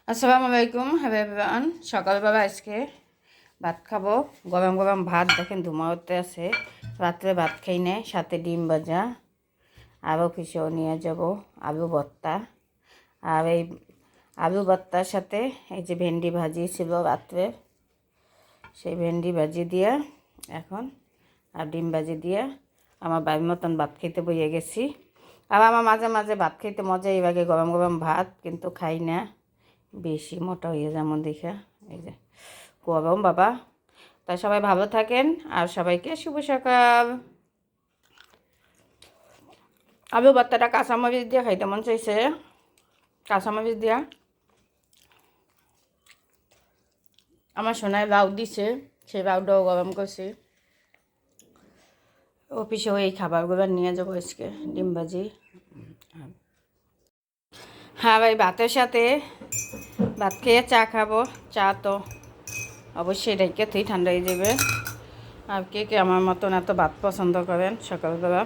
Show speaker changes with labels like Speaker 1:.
Speaker 1: আসসালামু আলাইকুম এভরিওয়ান। সকালবেলা আজকে ভাত খাবো। গরম গরম ভাত দেখেন ধুমাতে আছে। রাত্রে ভাত খাই না, সাথে ডিম ভাজা, আরও কিছু নিয়ে যাব আলু ভর্তা। আর এই আলু ভর্তার সাথে এই যে ভেন্ডি ভাজি ছিল রাত্রে, সেই ভেন্ডি ভাজি দিয়ে এখন আর ডিম ভাজি দিয়ে আমার বাড়ির মতন ভাত খেতে বইয়ে গেছি। আর আমার মাঝে মাঝে ভাত খেতে মজাই লাগে, গরম গরম ভাত, কিন্তু খাই না, বেশি মোটা হয়ে যেমন দেখে। এই যে গরম বাবা। তাই সবাই ভালো থাকেন আর সবাইকে শুভ সকাল। আলু ভর্তাটা কাঁচামরিচ দিয়ে খাইতে মন চাইছে, কাঁচামরিচ দিয়া। আমার সোনায় লাউ দিছে, সেই লাউটাও গরম করছি। অফিসেও এই খাবারগুলো নিয়ে যাবো আজকে, ডিম ভাজি। হ্যাঁ ভাই, ভাতের সাথে ভাত খেয়ে চা খাবো। চা তো অবশ্যই রেখে তুই ঠান্ডা হয়ে যাবে। আর কে কে আমার মতন এত ভাত পছন্দ করেন সকালবেলা?